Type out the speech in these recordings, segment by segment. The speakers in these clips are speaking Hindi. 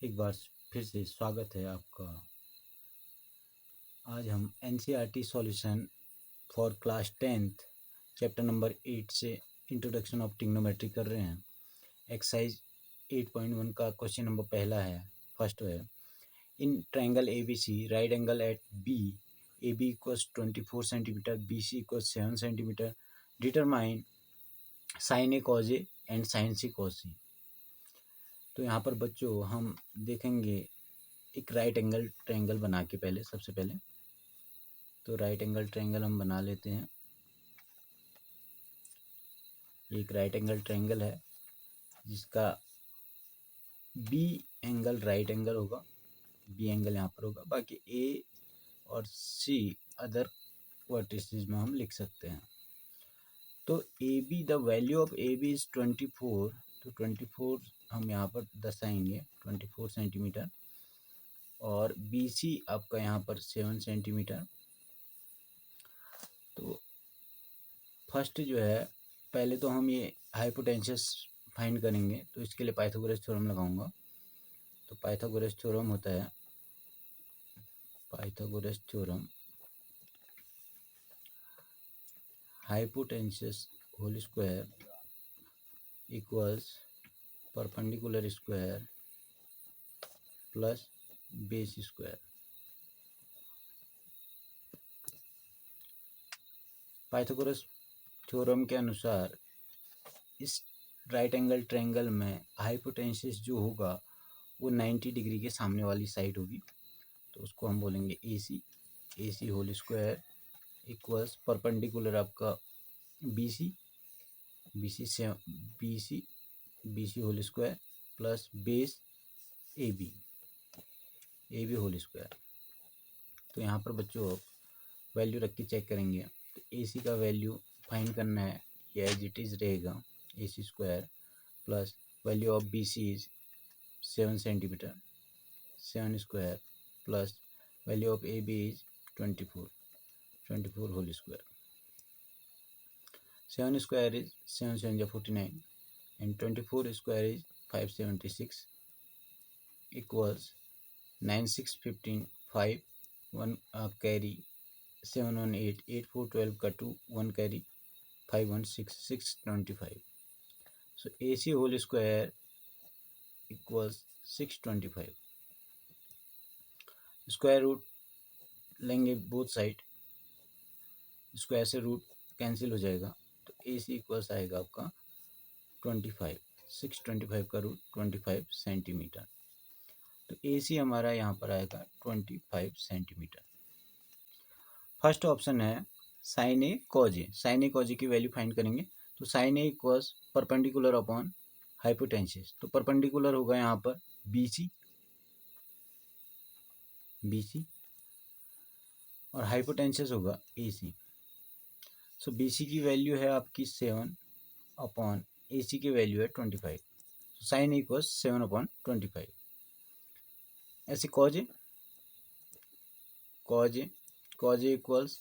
एक बार फिर से स्वागत है आपका। आज हम NCERT solution for class 10th chapter number 8 से इंट्रोडक्शन ऑफ ट्रिग्नोमेट्री कर रहे हैं। एक्सरसाइज 8.1 का क्वेश्चन नंबर पहला है, फर्स्ट है, in triangle ABC right angle at B AB equals 24 centimetre, BC equals 7 centimetre, determine sine A cos A and sine C cos C. तो यहाँ पर बच्चों हम देखेंगे एक राइट एंगल ट्रायंगल बना के सबसे पहले तो राइट एंगल ट्रायंगल हम बना लेते हैं। ये एक राइट एंगल ट्रायंगल है जिसका बी एंगल राइट एंगल होगा, बी एंगल यहाँ पर होगा, बाकी ए और सी अदर वर्टिसेस में हम लिख सकते हैं। तो A B, the value of A B is 24, तो 24 हम यहाँ पर दर्शाएंगे 24 सेंटीमीटर, और बी सी आपका यहाँ पर 7 सेंटीमीटर। तो फर्स्ट जो है, पहले तो हम ये हाइपोटेन्यूस फाइंड करेंगे, तो इसके लिए पाइथागोरस थ्योरम लगाऊंगा। तो पाइथागोरस थ्योरम होता है, Pythagoras theorem hypotenuse whole square equals perpendicular square plus base square. Pythagoras theorem के अनुसार इस राइट एंगल ट्रायंगल में हाइपोटेन्यूस जो होगा वो 90 डिग्री के सामने वाली साइड होगी, तो उसको हम बोलेंगे AC, AC whole square equals perpendicular आपका BC, BC से BC, BC whole square plus base AB, AB whole square. तो यहाँ पर बच्चों वैल्यू रख के चेक करेंगे, तो AC का वैल्यू फाइंड करना है, ये एज इट इज़ रहेगा AC square plus value of BC is 7 centimetre, 7 square plus value of AB is 24, 24 whole square. 7 square is 7 7 जा 49 and 24 square is 576 equals 9 6 15 5 1 carry 7 1 8 8 4 12 का 2 1 carry 5 1 6 6 25। So AC whole square equals 625। Square root लेंगे बोथ साइड, स्क्वायर से रूट कैंसिल हो जाएगा, तो AC इक्वल्स आएगा आपका 25, 625 का रूट 25 सेंटीमीटर। तो AC हमारा यहाँ पर आएगा 25 सेंटीमीटर। फर्स्ट ऑप्शन है sign A cos A, sign A cos ए की वैल्यू फाइंड करेंगे, तो साइन ए इक्वल्स परपेंडिकुलर अपॉन हाइपोटेन्यूस, तो परपेंडिकुलर होगा यहाँ पर BC, BC और हाइपोटेन्यूस होगा AC। सो BC की वैल्यू है आपकी 7 अपॉन AC की वैल्यू है 25, साइन ए इक्वल्स 7 अपॉन 25। ऐसे cause A, cos A, cos A equals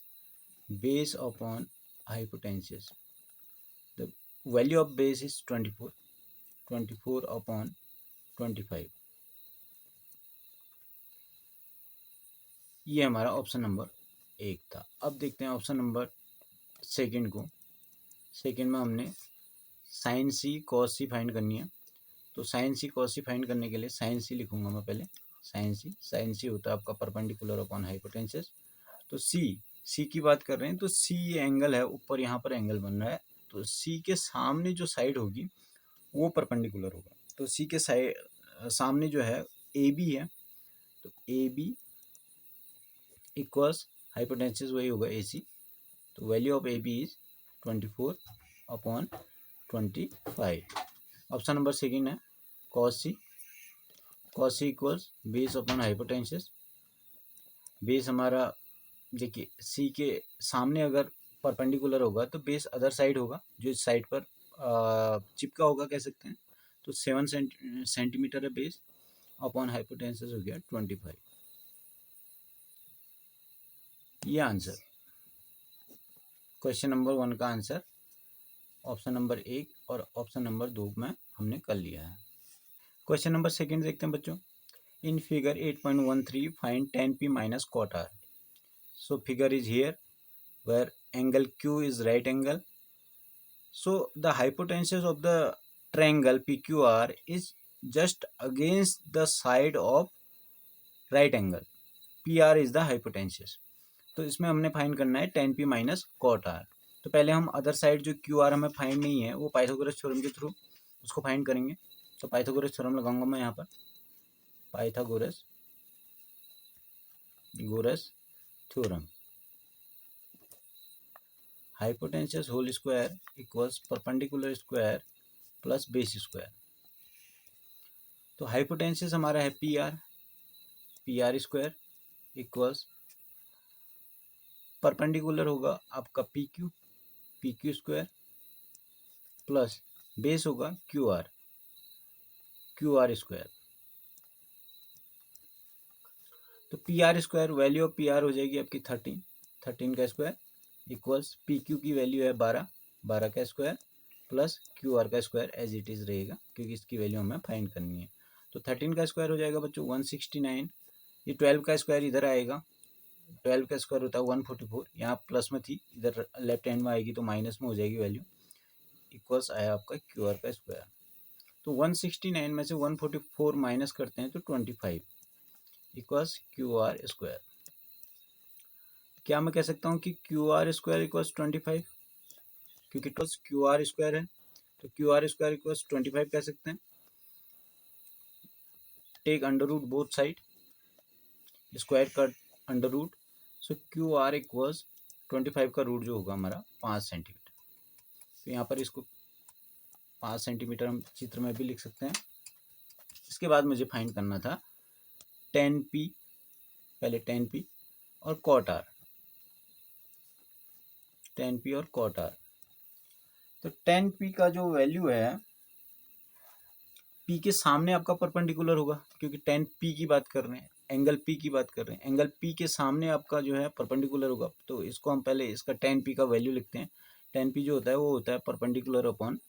base upon hypotenuse. The value of base is 24, 24 upon 25। ये हमारा ऑप्शन नंबर 1 था। अब देखते हैं ऑप्शन नंबर सेकंड को। सेकंड में हमने साइन सी कॉस सी फाइंड करनी है, तो साइन सी कॉस सी फाइंड करने के लिए साइन सी लिखूंगा मैं पहले। साइन सी होता है आपका परपेंडिकुलर अपॉन हाइपोटेन्यूस। तो सी की बात कर रहे हैं, तो सी ये एंगल है, ऊपर यहाँ पर एंगल बन रहा है, तो सी के सामने जो साइड होगी वो परपेंडिकुलर होगा। तो सी के सामने जो है ए बी है, तो ए बी इक्वल्स हाइपोटेन्यूस वही होगा AC, तो value of A B is 24 upon 25। Option number second है cos C, cos C equals base upon hypotenuse. Base हमारा देखिए सी के सामने अगर परपेंडिकुलर होगा तो बेस अदर साइड होगा, जो इस साइड पर चिपका होगा कह सकते हैं, तो 7 सेंटीमीटर है बेस अपॉन हाइपोटेन्यूस हो गया 25। ये आंसर क्वेश्चन नंबर 1 का आंसर ऑप्शन नंबर 1 और ऑप्शन नंबर 2 में हमने कर लिया है। क्वेश्चन नंबर सेकंड देखते हैं बच्चों। In figure 8.13, find tan P minus cot R. So figure is here where angle Q is right angle. So the hypotenuse of the triangle PQR is just against the side of right angle. PR is the hypotenuse. तो इसमें हमने फाइंड करना है tan P minus cot R. तो पहले हम अदर साइड जो QR हमें फाइंड नहीं है वो पाइथागोरस थ्योरम के थ्रू उसको फाइंड करेंगे. तो पाइथागोरस थ्योरम लगाऊंगा मैं यहाँ पर. Pythagoras theorem. Hypotenuse whole square equals perpendicular square plus base square. तो हाइपोटेन्यूस हमारा है P R square equals perpendicular होगा आपका P Q square plus base होगा क्यू आर स्क्वायर. तो P R square value of P R हो जाएगी आपकी 13 का स्क्वायर इक्वल्स पी क्यू की वैल्यू है 12 का स्क्वायर प्लस क्यू आर का स्क्वायर एज इट इज़ रहेगा क्योंकि इसकी वैल्यू हमें फाइंड करनी है. तो 13 का स्क्वायर हो जाएगा बच्चों 169. ये 12 का स्क्वायर इधर आएगा. 12 का स्क्वायर होता है 144. यहाँ प्लस में थी इधर लेफ्ट हैंड में आएगी तो माइनस में हो जाएगी वैल्यू. इक्वल्स आया आपका क्यू आर का स्क्वायर. तो 169 में से 144 माइनस करते हैं तो 25 इक्वल्स क्यू आर स्क्वायर. क्या मैं कह सकता हूँ कि क्यू आर स्क्वायर इक्वल्स 25 क्योंकि क्यू आर स्क्वायर है तो क्यू आर स्क्वायर इक्वल्स 25 कह सकते हैं. Take under root both side square का under root. So Q R equals 25 का रूट जो होगा हमारा 5 सेंटीमीटर. तो यहाँ पर इसको 5 सेंटीमीटर हम चित्र में भी लिख सकते हैं. इसके बाद मुझे फाइंड करना था tan P, पहले tan P और cot R. tan P और cot R. तो tan P का जो वैल्यू है P के सामने आपका परपेंडिकुलर होगा क्योंकि tan P की बात कर रहे हैं, एंगल P की बात कर रहे हैं. एंगल P के सामने आपका जो है परपेंडिकुलर होगा. तो इसको हम पहले इसका tan P का वैल्यू लिखते हैं. tan P जो होता है वो होता है परपेंडिकुलर अपॉन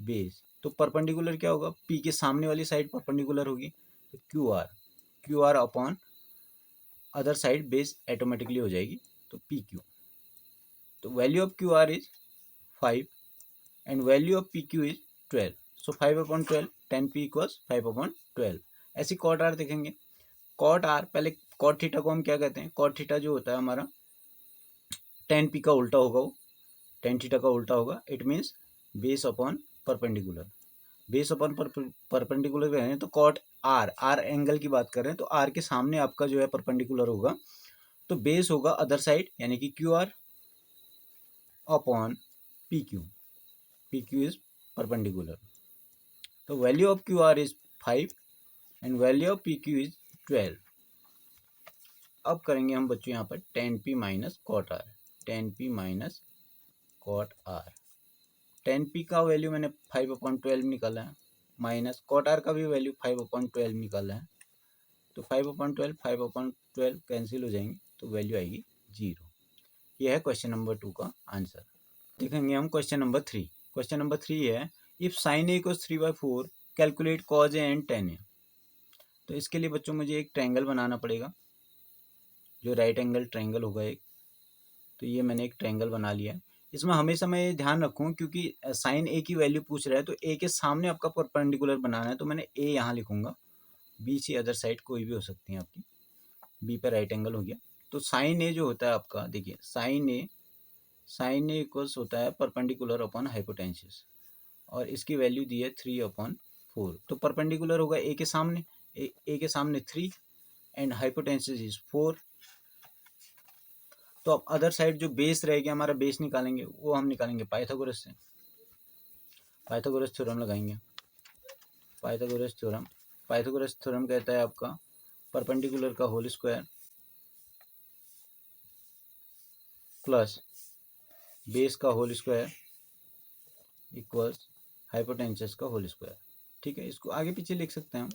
बेस. तो परपेंडिकुलर क्या होगा? P के सामने वाली साइड परपेंडिकुलर होगी तो Q R upon other side base automatically हो जाएगी तो पी क्यू. तो value of Q R is 5 and value of P Q is 12. So 5/12 tan P equals 5/12. ऐसी कॉट आर देखेंगे. कॉट आर पहले कॉट थीटा को हम क्या कहते हैं? कॉट थीटा जो होता है हमारा tan P का उल्टा होगा, वो tan थीटा का उल्टा होगा. It means base upon perpendicular. Base upon perpendicular कह रहे हैं तो कॉट आर एंगल की बात कर रहे हैं तो आर के सामने आपका जो है परपेंडिकुलर होगा तो बेस होगा अदर साइड यानी कि Q R upon P Q is perpendicular. तो value of Q R is 5 and value of P Q is 12. अब करेंगे हम बच्चों यहाँ पर tan P minus cot R. tan P minus cot R. tan P का वैल्यू मैंने 5/12 निकाला है माइनस कॉट आर का भी वैल्यू 5/12 निकाला है. तो 5/12 कैंसिल हो जाएंगे तो वैल्यू आएगी 0. यह है क्वेश्चन नंबर 2 का आंसर. देखेंगे हम क्वेश्चन नंबर 3. क्वेश्चन नंबर 3 है if sin a equals 3/4 calculate cos a and tan a. तो इसके लिए बच्चों मुझे एक ट्रायंगल बनाना पड़ेगा जो राइट एंगल ट्रायंगल होगा एक. तो ये मैंने एक ट्रायंगल बना लिया है. इसमें हमेशा मैं ये ध्यान रखूँ क्योंकि साइन ए की वैल्यू पूछ रहा है तो ए के सामने आपका परपेंडिकुलर बनाना है तो मैंने ए यहाँ लिखूंगा. बी सी अदर साइड कोई भी हो सकती है आपकी. बी पे राइट एंगल हो गया. तो साइन ए जो होता है आपका देखिए साइन ए इक्वल्स होता है परपेंडिकुलर अपॉन हाइपोटेन्यूस और इसकी वैल्यू दी है 3/4. तो परपेंडिकुलर होगा ए के सामने. ए के सामने 3 एंड हाइपोटेन्यूस इज 4. तो अब अदर साइड जो बेस रहेगा हमारा बेस निकालेंगे वो हम निकालेंगे पाइथागोरस से. पाइथागोरस थ्योरम लगाएंगे. पाइथागोरस थ्योरम कहता है आपका परपेंडिकुलर का होल स्क्वायर प्लस बेस का होल स्क्वायर इक्वल्स हाइपोटेन्यूस का होल स्क्वायर. ठीक है, इसको आगे पीछे लिख सकते हैं हम.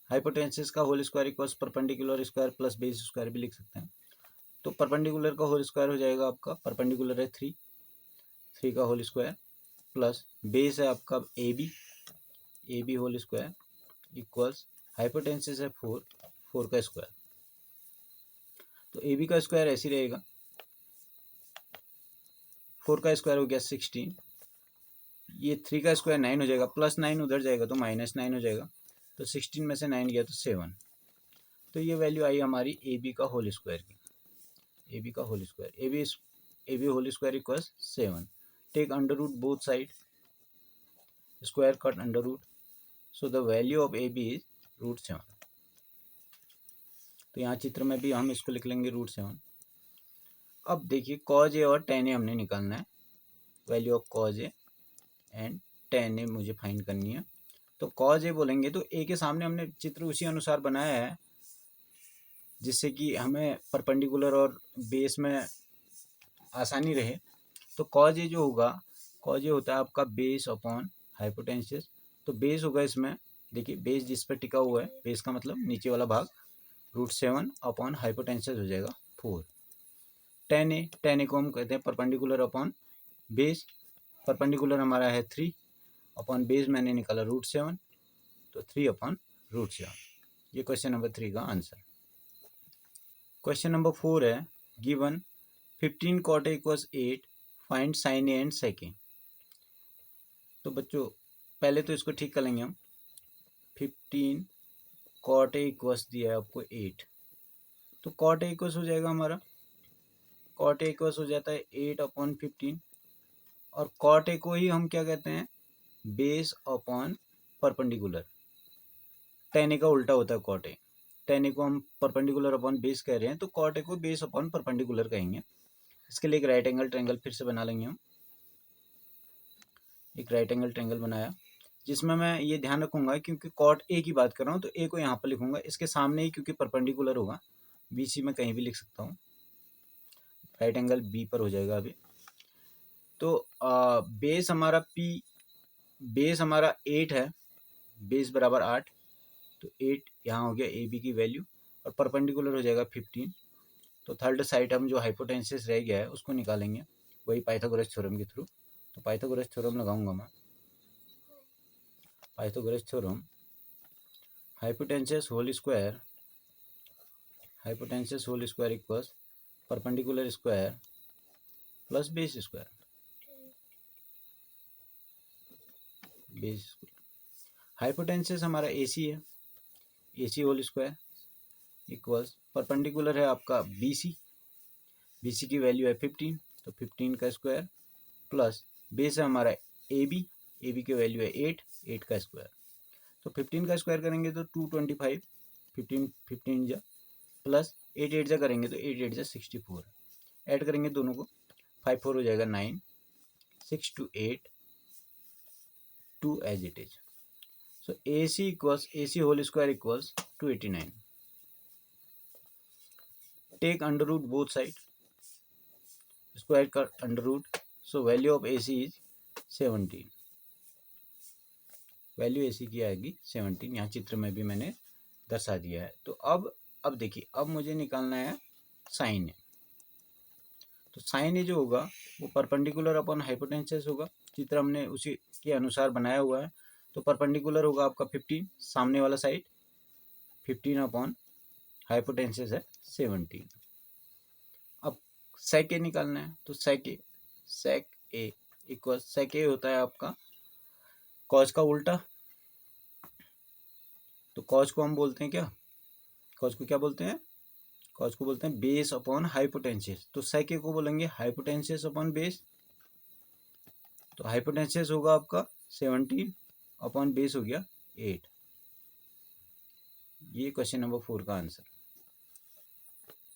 हाइपोटेन्यूस का whole square equals perpendicular square plus base square भी लिख सकते हैं. तो परपेंडिकुलर का होल स्क्वायर हो जाएगा आपका परपेंडिकुलर है 3 का होल स्क्वायर प्लस बेस है आपका A B whole square equals hypotenuse है 4, 4 का स्क्वायर, तो ए बी का स्क्वायर ऐसे रहेगा, 4 का स्क्वायर हो गया 16, ये 3 का स्क्वायर 9 हो जाएगा, प्लस 9 उधर जाएगा तो माइनस 9 हो जाएगा, तो 16 में से 9 गया तो 7, तो ये वैल्यू आई हमारी ए बी का होल स्क्वायर की, ए बी का whole square, A B whole square equals 7, take under root both side, square cut under root, so the value of A B is √7, तो यहाँ चित्र में भी हम इसको लिख लेंगे √7। अब देखिए कॉज ए और टेन ए हमने निकालना है, value of cos A and tan A मुझे फाइंड करनी है। तो कॉज ए बोलेंगे तो ए के सामने हमने चित्र उसी अनुसार बनाया है जिससे कि हमें परपेंडिकुलर और बेस में आसानी रहे। तो कॉज ए जो होगा, कॉज ए होता है आपका बेस अपॉन हाइपोटेन्सिस, तो बेस होगा इसमें, देखिए बेस जिस पर टिका हुआ है, बेस का मतलब नीचे वाला भाग, √7 अपॉन हाइपोटेन्सिस हो जाएगा 4। टेन ए को हम कहते हैं परपेंडिकुलर अपॉन बेस, परपेंडिकुलर हमारा है 3 अपॉन बेस मैंने निकाला √7, तो 3 अपॉन √7। ये क्वेश्चन नंबर 3 का आंसर। क्वेश्चन नंबर 4 है, given 15 cot A equals 8, find sine A and sec A. तो बच्चों पहले तो इसको ठीक कर लेंगे हम, 15 cot A इक्वल्स दिया है आपको 8, तो cot A इक्वल्स हो जाएगा हमारा, cot A इक्वल्स हो जाता है 8 अपॉन 15, और cot A को ही हम क्या कहते हैं, base upon perpendicular, tan A का उल्टा होता है cot A, tan A को हम परपेंडिकुलर अपॉन बेस कह रहे हैं, तो cot A को बेस अपॉन परपेंडिकुलर कहेंगे। इसके लिए एक राइट एंगल ट्रायंगल फिर से बना लेंगे हम, एक राइट एंगल ट्रायंगल बनाया, जिसमें मैं ये ध्यान रखूंगा क्योंकि cot A की बात कर रहा हूँ तो A को यहाँ पर लिखूंगा, इसके सामने ही क्योंकि परपेंडिकुलर होगा, BC में कहीं भी लिख सकता हूँ, राइट एंगल B पर हो जाएगा अभी। तो बेस हमारा बेस हमारा 8 है, बेस बराबर 8, तो 8 यहाँ हो गया AB की वैल्यू, और परपेंडिकुलर हो जाएगा 15, तो थर्ड साइड हम जो हाइपोटेन्सिस रह गया है उसको निकालेंगे, वही पाइथागोरस थ्योरम के थ्रू। तो पाइथागोरस थ्योरम लगाऊंगा मैं, Pythagoras theorem, hypotenuse whole square, hypotenuse whole square equals perpendicular square plus base square, base hypotenuse हमारा AC है, AC whole square equals perpendicular है आपका BC, BC की वैल्यू है 15, तो 15 का स्क्वायर प्लस बेस है हमारा AB, AB की वैल्यू है 8, 8 का स्क्वायर, तो 15 का स्क्वायर करेंगे तो 225, 15 जा प्लस 8 8 जा करेंगे तो 8 8 जा 64, ऐड करेंगे दोनों को, 5 4 हो जाएगा 9, 6 to 8, 2 as it is, so AC equals AC whole square equals 289, take under root both side, square का under root, so value of AC is 17, value AC की आएगी 17, यहाँ चित्र में भी मैंने दर्शा दिया है। तो अब देखिए, अब मुझे निकालना है साइन ए, तो साइन ए जो होगा वो परपेंडिकुलर अपॉन हाइपोटेन्सिस होगा, चित्र हमने उसी के अनुसार बनाया हुआ है, तो परपेंडिकुलर होगा आपका 15, सामने वाला साइड 15 अपॉन हाइपोटेन्सिस है 17। अब सेक ए निकालना है, तो सेक ए इक्वल, सेक ए होता है आपका कॉज का उल्टा, तो कॉज को हम बोलते हैं क्या, कॉज को क्या बोलते हैं, कॉज को बोलते हैं बेस अपॉन हाइपोटेन्सिस, तो सेक ए को बोलेंगे हाइपोटेन्सिस अपॉन बेस, तो हाइपोटेन्सिस होगा आपका 17 अपॉन बेस हो गया 8। ये क्वेश्चन नंबर 4 का आंसर।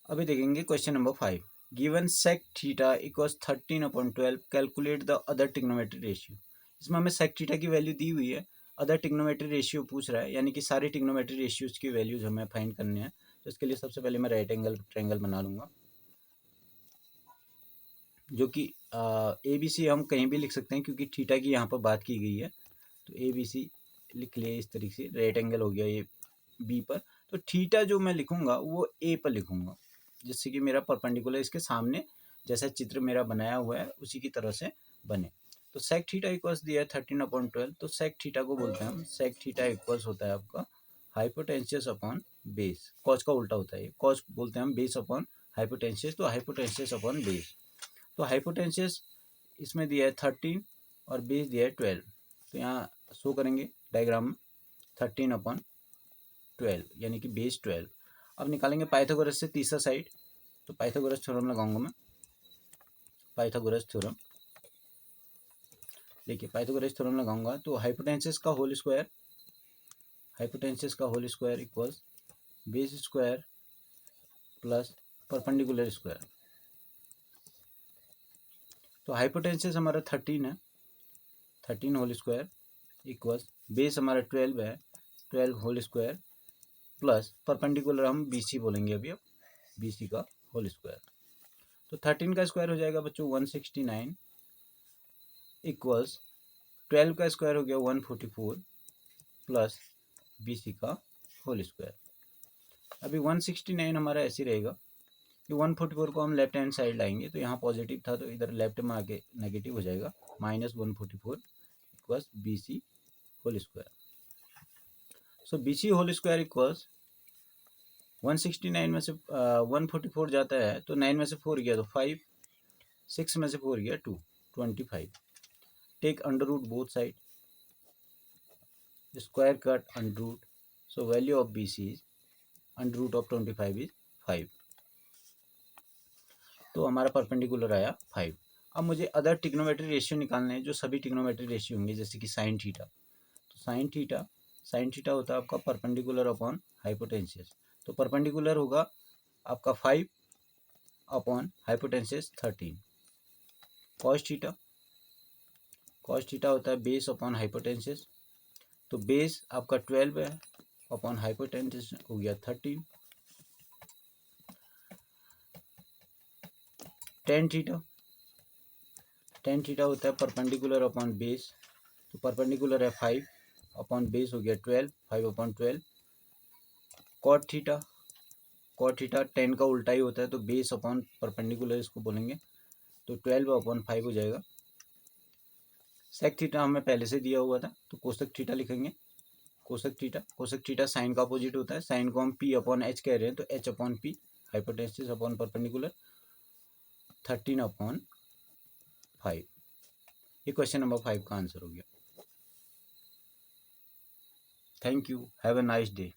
अभी देखेंगे question number 5, given sec theta equals 13 upon 12, calculate the other trigonometry ratio. इसमें हमें सेक थीटा की वैल्यू दी हुई है, अदर ट्रिग्नोमेट्री रेशियो पूछ रहा है, यानी कि सारे ट्रिग्नोमेट्री रेशियोज की वैल्यूज हमें फाइंड करने हैं। तो इसके लिए सबसे पहले मैं राइट एंगल ट्रायंगल बना लूँगा, जो कि ABC हम कहीं भी लिख सकते हैं क्योंकि थीटा की यहाँ पर बात की गई है, तो ABC लिख लिए इस तरीके से, राइट एंगल हो गया ये B पर, तो थीटा जो मैं लिखूंगा वो A पर लिखूंगा, जिससे कि मेरा परपेंडिकुलर इसके सामने जैसा चित्र मेरा बनाया हुआ है उसी की तरह से बने। तो सेक थीटा इक्वल्स दिया है 13 अपॉन 12, तो सेक थीटा को बोलते हैं हम, सेक थीटा इक्वल्स होता है आपका हाइपोटेन्सिस अपॉन बेस, कॉज का उल्टा होता है, कॉज बोलते हैं हम बेस अपॉन हाइपोटेन्सिस, तो हाइपोटेन्सिस अपॉन बेस। तो हाइपोटेन्सिस इसमें दिया है 13 और बेस दिया है 12, तो यहाँ शो करेंगे डायग्राम में 13 अपॉन 12 यानी कि बेस 12। अब निकालेंगे पाइथागोरस से तीसरा साइड, तो पाइथागोरस थ्योरम लगाऊंगा मैं, पाइथागोरस थ्योरम। देखिए पाइथागोरस थ्योरम लगाऊंगा तो हाइपोटेन्सिस का होल स्क्वायर, हाइपोटेन्सिस का whole square equals base square plus perpendicular square. तो हाइपोटेन्सिस हमारा 13 है, 13 होल स्क्वायर इक्वल्स बेस हमारा 12 है, 12 होल स्क्वायर प्लस परपेंडिकुलर हम BC बोलेंगे अभी, अब BC का होल स्क्वायर। तो 13 का स्क्वायर हो जाएगा बच्चों 169 इक्वल्स 12 का स्क्वायर हो गया 144 प्लस BC का होल स्क्वायर। अभी 169 हमारा ऐसे रहेगा कि 144 को हम लेफ्ट हैंड साइड लाएंगे, तो यहाँ पॉजिटिव था तो इधर लेफ्ट में आके नेगेटिव हो जाएगा, -144 इक्वल्स BC होल स्क्वायर। सो BC होल स्क्वायर इक्वल्स 169 में से 144 जाता है तो 9 में से 4 गया तो 5, 6 में से 4 गया 2, 25। Take under root both side, square cut under root, so value of BC is under root of 25 is 5, तो हमारा परपेंडिकुलर आया 5। अब मुझे अदर ट्रिग्नोमेट्री रेशियो निकालने हैं, जो सभी ट्रिग्नोमेट्री रेशियो होंगे, जैसे कि साइन थीटा, तो साइन थीटा होता है आपका परपेंडिकुलर अपॉन हाइपोटेन्सिस, तो परपेंडिकुलर होगा आपका 5 अपॉन हाइपोटेन्सिस 13। कॉस थीटा होता है बेस अपॉन हाइपोटेन्सिस, तो बेस आपका 12 है अपॉन हाइपोटेन्सिस हो गया 13। टेन थीटा होता है परपेंडिकुलर अपॉन बेस, तो परपेंडिकुलर है 5 अपॉन बेस हो गया 12, 5 अपॉन 12। कॉट थीटा 10 का उल्टा ही होता है, तो बेस अपॉन परपेंडिकुलर इसको बोलेंगे, तो 12 अपॉन 5 हो जाएगा। सेक थीटा हमें पहले से दिया हुआ था, तो कोसेक थीटा लिखेंगे, कोसेक थीटा साइन का अपोजिट होता है, साइन को हम P अपॉन H कह रहे हैं, तो H upon P, hypotenuse upon perpendicular 13 upon 5। ये क्वेश्चन नंबर 5 का आंसर हो गया। Thank you, have a nice day.